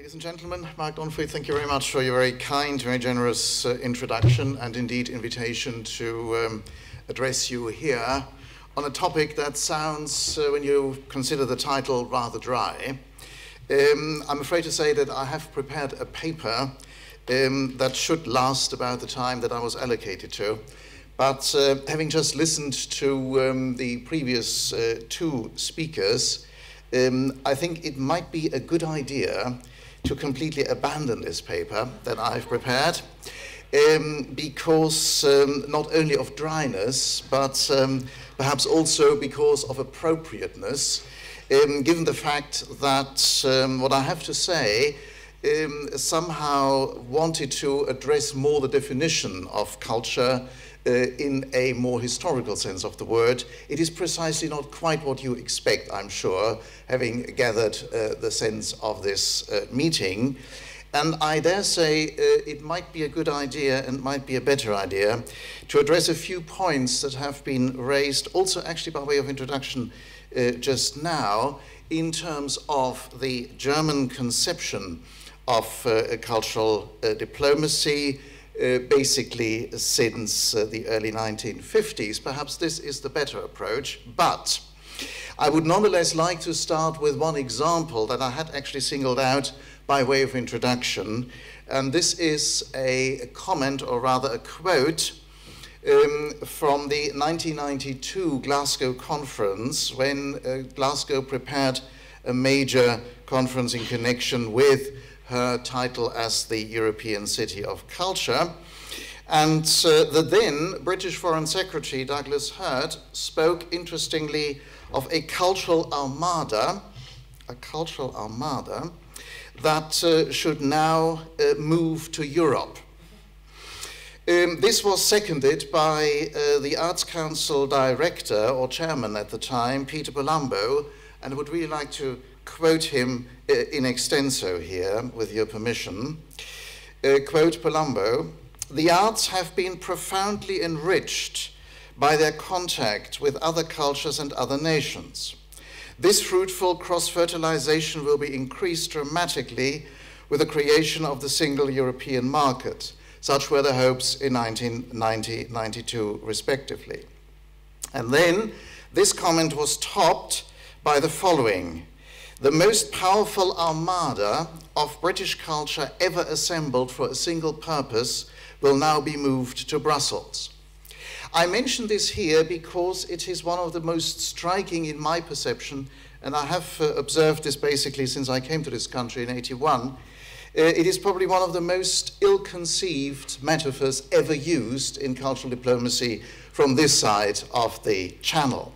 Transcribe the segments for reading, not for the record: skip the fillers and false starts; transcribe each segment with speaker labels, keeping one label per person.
Speaker 1: Ladies and gentlemen, Mark Donfrey, thank you very much for your very kind, very generous introduction and indeed invitation to address you here on a topic that sounds, when you consider the title, rather dry. I'm afraid to say that I have prepared a paper that should last about the time that I was allocated to. But having just listened to the previous two speakers, I think it might be a good idea to completely abandon this paper that I've prepared because not only of dryness, but perhaps also because of appropriateness, given the fact that what I have to say somehow wanted to address more the definition of culture in a more historical sense of the word. It is precisely not quite what you expect, I'm sure, having gathered the sense of this meeting. And I dare say it might be a good idea and might be a better idea to address a few points that have been raised, also actually by way of introduction just now, in terms of the German conception of cultural diplomacy, basically since the early 1950s. Perhaps this is the better approach, but I would nonetheless like to start with one example that I had actually singled out by way of introduction, and this is a comment, or rather a quote, from the 1992 Glasgow conference, when Glasgow prepared a major conference in connection with her title as the European City of Culture. And the then British Foreign Secretary Douglas Hurd spoke interestingly of a cultural armada that should now move to Europe. This was seconded by the Arts Council director, or chairman at the time, Peter Palumbo, and I would really like to quote him in extenso here, with your permission. Quote Palumbo: "The arts have been profoundly enriched by their contact with other cultures and other nations. This fruitful cross-fertilization will be increased dramatically with the creation of the single European market." Such were the hopes in 1990-92 respectively. And then this comment was topped by the following: "The most powerful armada of British culture ever assembled for a single purpose will now be moved to Brussels." I mention this here because it is one of the most striking in my perception, and I have observed this basically since I came to this country in '81. It is probably one of the most ill-conceived metaphors ever used in cultural diplomacy from this side of the channel.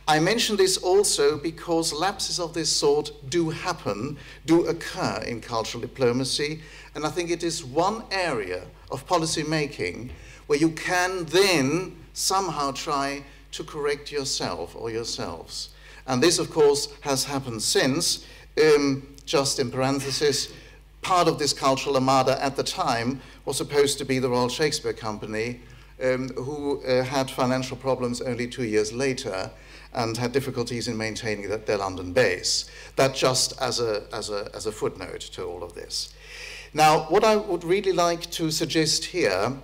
Speaker 1: I mention this also because lapses of this sort do happen, do occur in cultural diplomacy, and I think it is one area of policy making where you can then somehow try to correct yourself or yourselves. And this, of course, has happened since. Just in parenthesis, part of this cultural armada at the time was supposed to be the Royal Shakespeare Company, who had financial problems only 2 years later and had difficulties in maintaining their London base. That just as a footnote to all of this. Now, what I would really like to suggest here,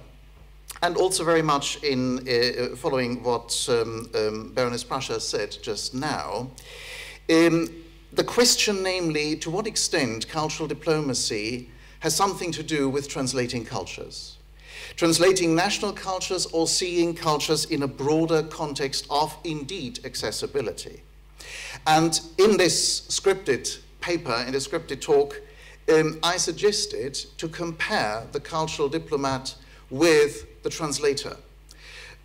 Speaker 1: and also very much in following what Baroness Prussia said just now, the question, namely, to what extent cultural diplomacy has something to do with translating cultures. Translating national cultures or seeing cultures in a broader context of, indeed, accessibility. And in this scripted paper, in this scripted talk, I suggested to compare the cultural diplomat with the translator,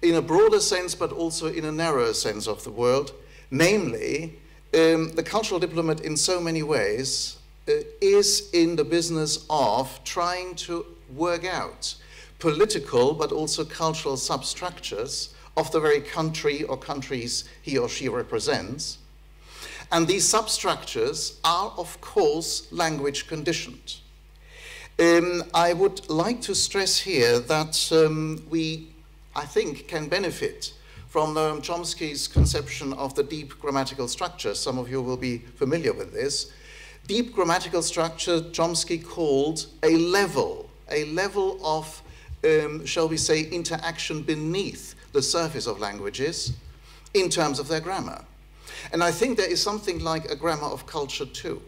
Speaker 1: in a broader sense, but also in a narrower sense of the word. Namely, the cultural diplomat in so many ways is in the business of trying to work out political but also cultural substructures of the very country or countries he or she represents. And these substructures are, of course, language conditioned. I would like to stress here that we, I think, can benefit from Noam Chomsky's conception of the deep grammatical structure. Some of you will be familiar with this. deep grammatical structure Chomsky called a level of, shall we say, interaction beneath the surface of languages in terms of their grammar. And I think there is something like a grammar of culture too.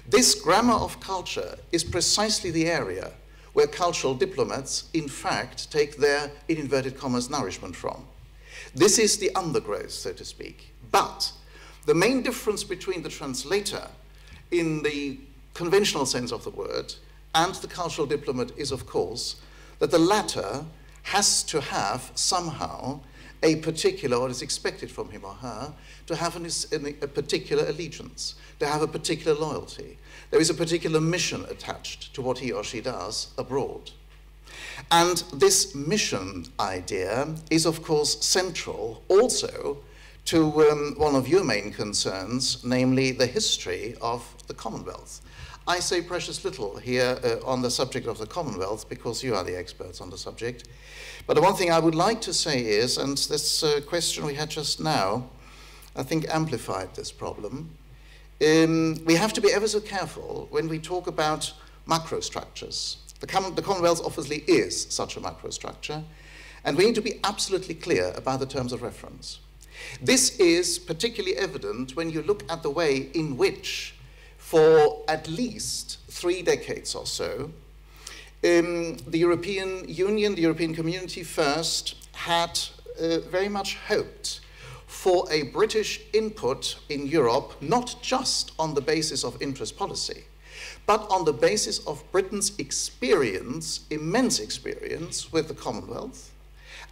Speaker 1: This grammar of culture is precisely the area where cultural diplomats, in fact, take their, in inverted commas, nourishment from. This is the undergrowth, so to speak. But the main difference between the translator, in the conventional sense of the word, and the cultural diplomat is, of course, that the latter has to have somehow a particular, what is expected from him or her, to have a particular allegiance, to have a particular loyalty. There is a particular mission attached to what he or she does abroad. And this mission idea is, of course, central also to one of your main concerns, namely the history of the Commonwealth. I say precious little here on the subject of the Commonwealth because you are the experts on the subject. But the one thing I would like to say is, and this question we had just now, I think amplified this problem. We have to be ever so careful when we talk about macrostructures. The Commonwealth obviously is such a macrostructure, and we need to be absolutely clear about the terms of reference. This is particularly evident when you look at the way in which, for at least 3 decades or so, the European Union, the European Community first, had very much hoped for a British input in Europe, not just on the basis of interest policy, but on the basis of Britain's experience, immense experience with the Commonwealth,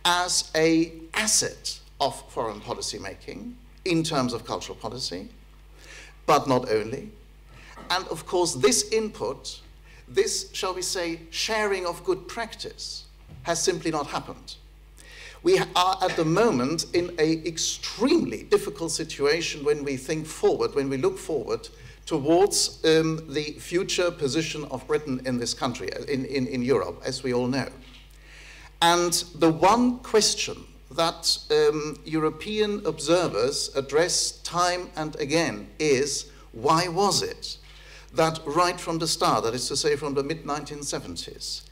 Speaker 1: as an asset of foreign policy making in terms of cultural policy, but not only. And of course, this input, this, shall we say, sharing of good practice, has simply not happened. We are at the moment in an extremely difficult situation when we think forward, when we look forward towards the future position of Britain in this country, in Europe, as we all know. And the one question that European observers address time and again is, why was it that right from the start, that is to say from the mid-1970s,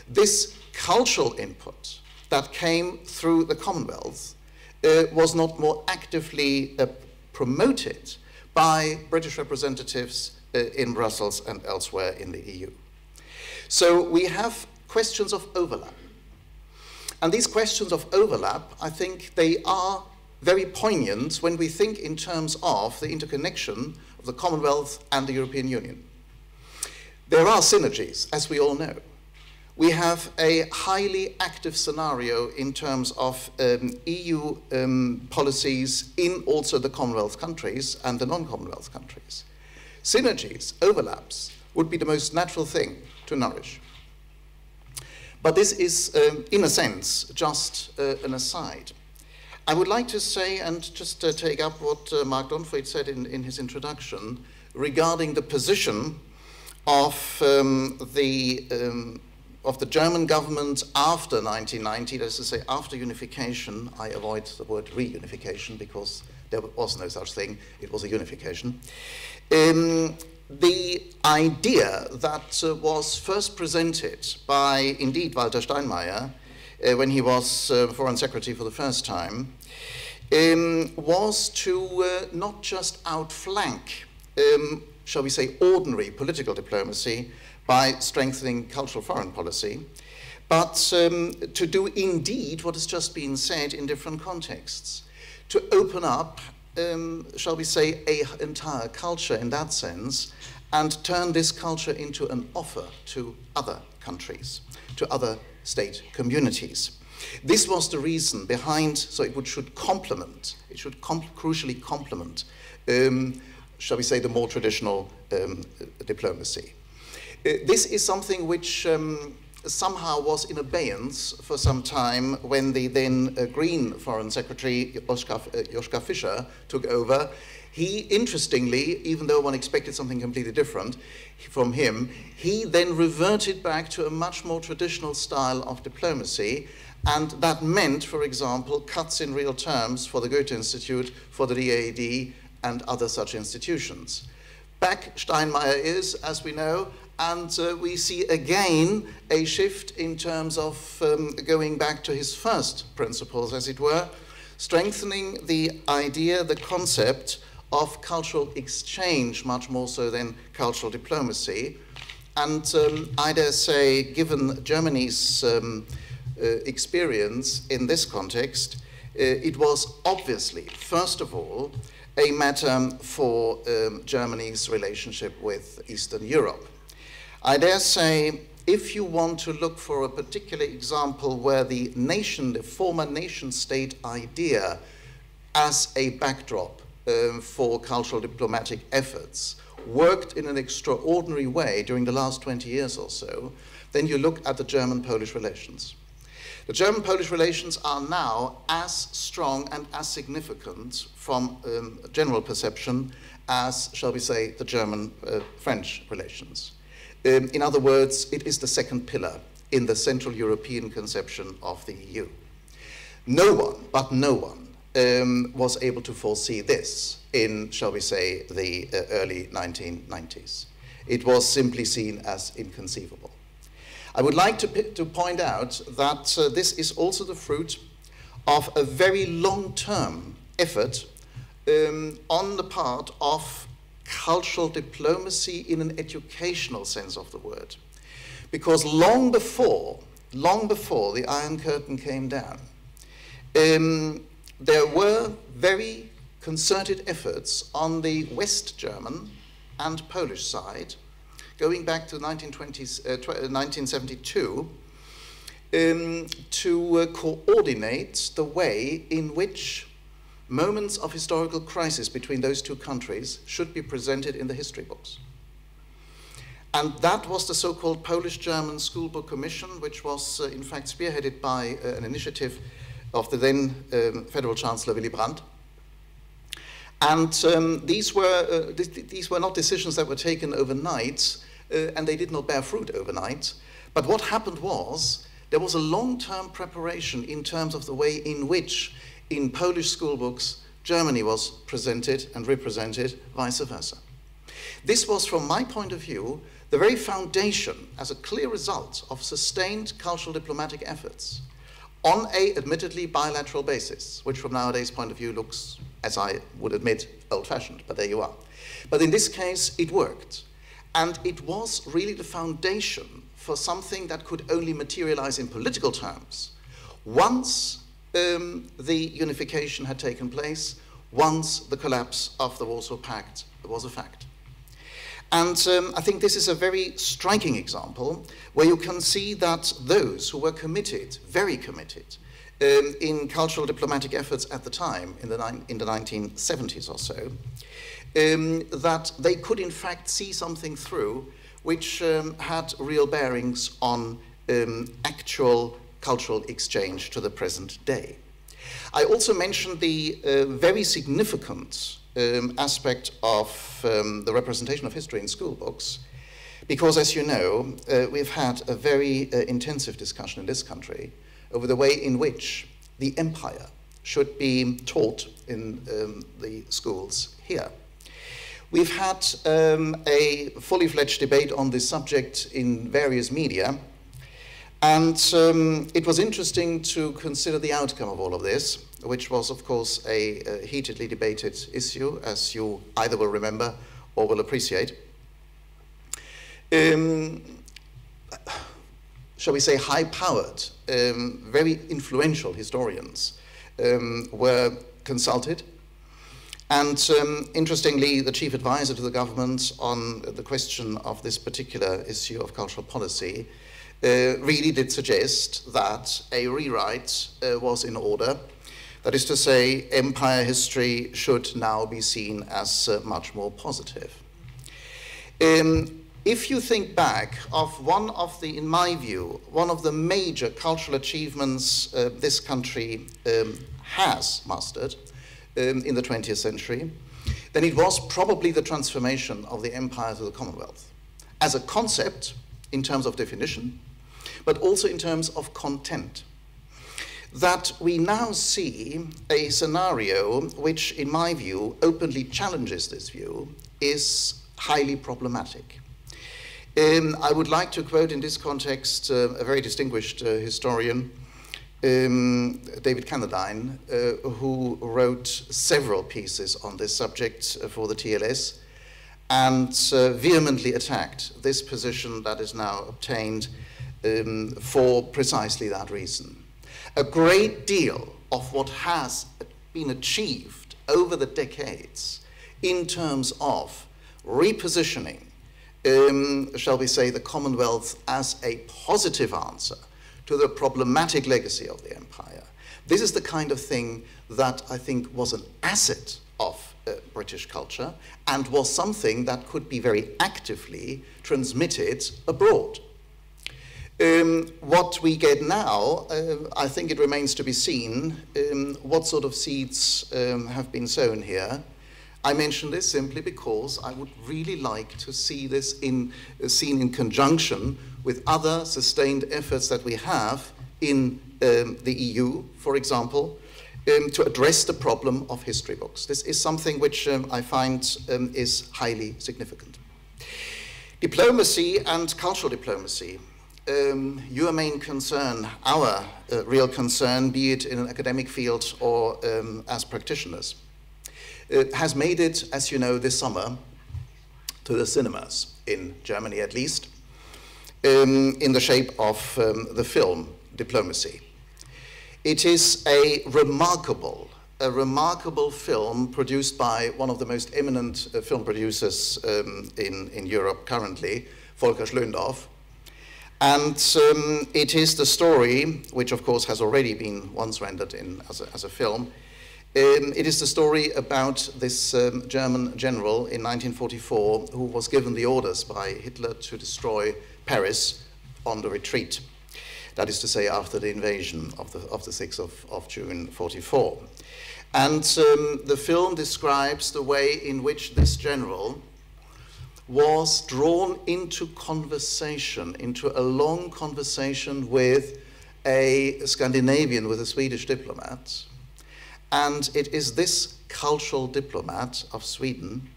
Speaker 1: this cultural input that came through the Commonwealth was not more actively promoted by British representatives in Brussels and elsewhere in the EU. So we have questions of overlap. And these questions of overlap, I think they are very poignant when we think in terms of the interconnection of the Commonwealth and the European Union. There are synergies, as we all know. We have a highly active scenario in terms of EU policies in also the Commonwealth countries and the non-Commonwealth countries. Synergies, overlaps, would be the most natural thing to nourish. But this is, in a sense, just an aside. I would like to say, and just take up what Mark Donfried said in his introduction, regarding the position of the German government after 1990, that is to say, after unification. I avoid the word reunification because there was no such thing, it was a unification. The idea that was first presented by, indeed, Walter Steinmeier, when he was Foreign Secretary for the first time, was to not just outflank, shall we say, ordinary political diplomacy by strengthening cultural foreign policy, but to do indeed what has just been said in different contexts, to open up, shall we say, an entire culture in that sense, and turn this culture into an offer to other countries, to other state communities. This was the reason behind, so it should complement, it should crucially complement, shall we say, the more traditional diplomacy. This is something which somehow was in abeyance for some time when the then Green Foreign Secretary, Joschka Fischer, took over. He, interestingly, even though one expected something completely different from him, he then reverted back to a much more traditional style of diplomacy, and that meant, for example, cuts in real terms for the Goethe Institute, for the DAAD, and other such institutions. back Steinmeier is, as we know, and we see again a shift in terms of going back to his first principles, as it were, strengthening the idea, the concept of cultural exchange, much more so than cultural diplomacy. And I dare say, given Germany's experience in this context, it was obviously, first of all, a matter for Germany's relationship with Eastern Europe. I dare say, if you want to look for a particular example where the nation, the former nation-state idea as a backdrop for cultural diplomatic efforts worked in an extraordinary way during the last 20 years or so, then you look at the German-Polish relations. The German-Polish relations are now as strong and as significant from general perception as, shall we say, the German-French relations. In other words, it is the second pillar in the Central European conception of the EU. No one, but no one, was able to foresee this in, shall we say, the early 1990s. It was simply seen as inconceivable. I would like to point out that this is also the fruit of a very long-term effort on the part of cultural diplomacy in an educational sense of the word. Because long before the Iron Curtain came down, there were very concerted efforts on the West German and Polish side, going back to 1972, to coordinate the way in which moments of historical crisis between those two countries should be presented in the history books. And that was the so-called Polish-German School Book Commission, which was in fact spearheaded by an initiative of the then Federal Chancellor Willy Brandt. And these were not decisions that were taken overnight, and they did not bear fruit overnight. But what happened was, there was a long-term preparation in terms of the way in which, in Polish school books, Germany was presented and represented, vice versa. This was, from my point of view, the very foundation, as a clear result of sustained cultural diplomatic efforts, on a admittedly bilateral basis, which from nowadays' point of view looks, as I would admit, old-fashioned, but there you are. But in this case, it worked. And it was really the foundation for something that could only materialize in political terms once the unification had taken place, once the collapse of the Warsaw Pact was a fact. And I think this is a very striking example where you can see that those who were committed, very committed, in cultural diplomatic efforts at the time, in the 1970s or so, that they could in fact see something through which had real bearings on actual cultural exchange to the present day. I also mentioned the very significant aspect of the representation of history in school books, because, as you know, we've had a very intensive discussion in this country over the way in which the empire should be taught in the schools here. We've had a fully fledged debate on this subject in various media, and it was interesting to consider the outcome of all of this, which was, of course, a heatedly debated issue, as you either will remember or will appreciate. Shall we say, high-powered, very influential historians were consulted. And interestingly, the chief advisor to the government on the question of this particular issue of cultural policy really did suggest that a rewrite was in order. That is to say, empire history should now be seen as much more positive. If you think back of one of the, in my view, one of the major cultural achievements this country has mastered in the 20th century, then it was probably the transformation of the empire to the Commonwealth, as a concept in terms of definition, but also in terms of content. That we now see a scenario which, in my view, openly challenges this view, is highly problematic. I would like to quote in this context a very distinguished historian, David Cannadine, who wrote several pieces on this subject for the TLS and vehemently attacked this position that is now obtained for precisely that reason. A great deal of what has been achieved over the decades in terms of repositioning, shall we say, the Commonwealth as a positive answer to the problematic legacy of the empire. This is the kind of thing that I think was an asset of British culture and was something that could be very actively transmitted abroad. What we get now, I think it remains to be seen what sort of seeds have been sown here. I mention this simply because I would really like to see this seen in conjunction with other sustained efforts that we have in the EU, for example, to address the problem of history books. This is something which I find is highly significant. Diplomacy and cultural diplomacy. Your main concern, our real concern, be it in an academic field or as practitioners, has made it, as you know, this summer to the cinemas, in Germany at least, in the shape of the film Diplomacy. It is a remarkable film produced by one of the most eminent film producers in Europe currently, Volker Schlöndorff. And it is the story, which of course has already been once rendered as a film. It is the story about this German general in 1944 who was given the orders by Hitler to destroy Paris on the retreat. That is to say, after the invasion of the 6th of June 44. And the film describes the way in which this general was drawn into conversation, into a long conversation with a Scandinavian, with a Swedish diplomat. And it is this cultural diplomat of Sweden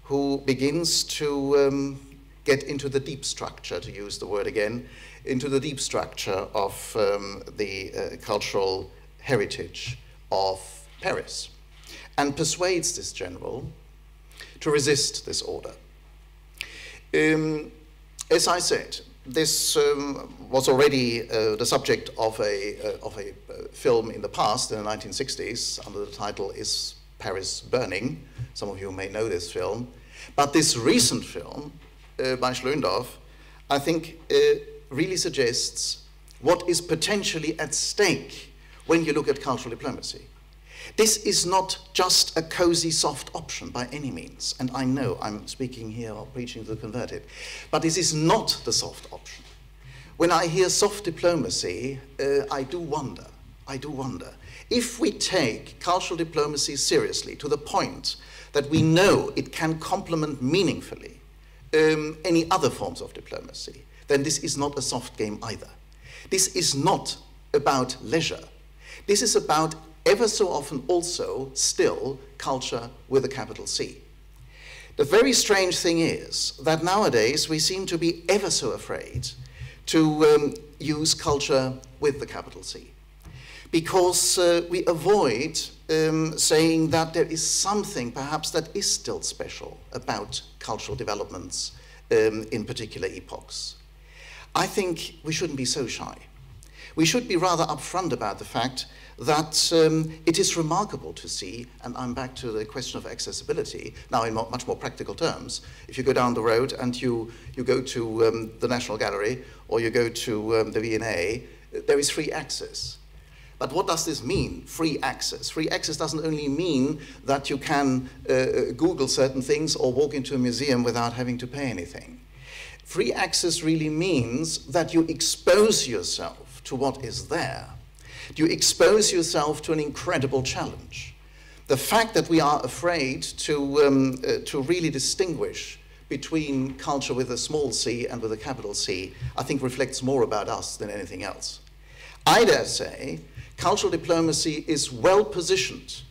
Speaker 1: who begins to get into the deep structure, to use the word again, into the deep structure of the cultural heritage of Paris, and persuades this general to resist this order. As I said, this was already the subject of a film in the past, in the 1960s, under the title Is Paris Burning? Some of you may know this film. But this recent film by Schlöndorff, I think, really suggests what is potentially at stake when you look at cultural diplomacy. This is not just a cozy, soft option by any means. And I know I'm speaking here or preaching to the converted, but this is not the soft option. When I hear soft diplomacy, I do wonder. If we take cultural diplomacy seriously to the point that we know it can complement meaningfully any other forms of diplomacy, then this is not a soft game either. This is not about leisure. This is about ever so often also still culture with a capital C. The very strange thing is that nowadays we seem to be ever so afraid to use culture with the capital C, because we avoid saying that there is something perhaps that is still special about cultural developments in particular epochs. I think we shouldn't be so shy. We should be rather upfront about the fact that it is remarkable to see, and I'm back to the question of accessibility, now in much more practical terms. If you go down the road and you go to the National Gallery or you go to the V&A, there is free access. But what does this mean, free access? Free access doesn't only mean that you can Google certain things or walk into a museum without having to pay anything. Free access really means that you expose yourself to what is there. You expose yourself to an incredible challenge. The fact that we are afraid to really distinguish between culture with a small c and with a capital C, I think reflects more about us than anything else. I dare say cultural diplomacy is well positioned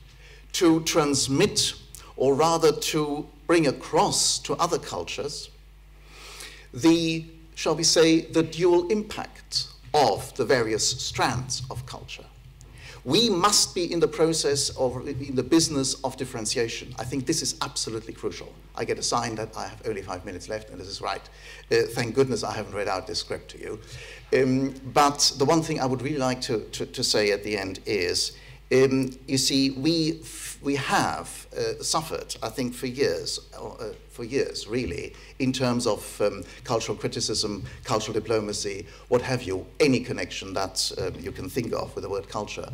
Speaker 1: to transmit, or rather to bring across to other cultures the, shall we say, the dual impact of the various strands of culture. We must be in the process of, in the business of differentiation. I think this is absolutely crucial. I get a sign that I have only 5 minutes left, and this is right. Thank goodness I haven't read out this script to you. But the one thing I would really like to say at the end is, you see, we have suffered, I think, for years really, in terms of cultural criticism, cultural diplomacy, what have you, any connection that you can think of with the word culture,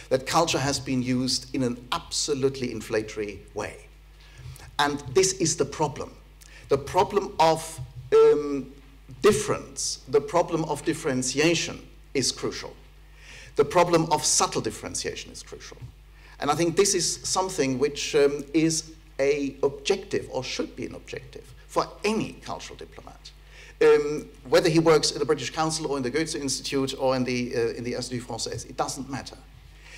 Speaker 1: that culture has been used in an absolutely inflationary way. And this is the problem. The problem of difference, the problem of differentiation is crucial. The problem of subtle differentiation is crucial. And I think this is something which is an objective, or should be an objective, for any cultural diplomat. Whether he works at the British Council or in the Goethe Institute or in the Institut Français, it doesn't matter.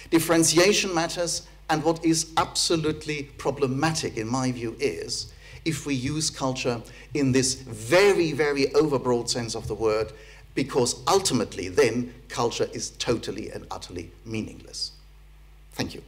Speaker 1: Differentiation matters, and what is absolutely problematic in my view is if we use culture in this very, very overbroad sense of the word, because ultimately then culture is totally and utterly meaningless. Thank you.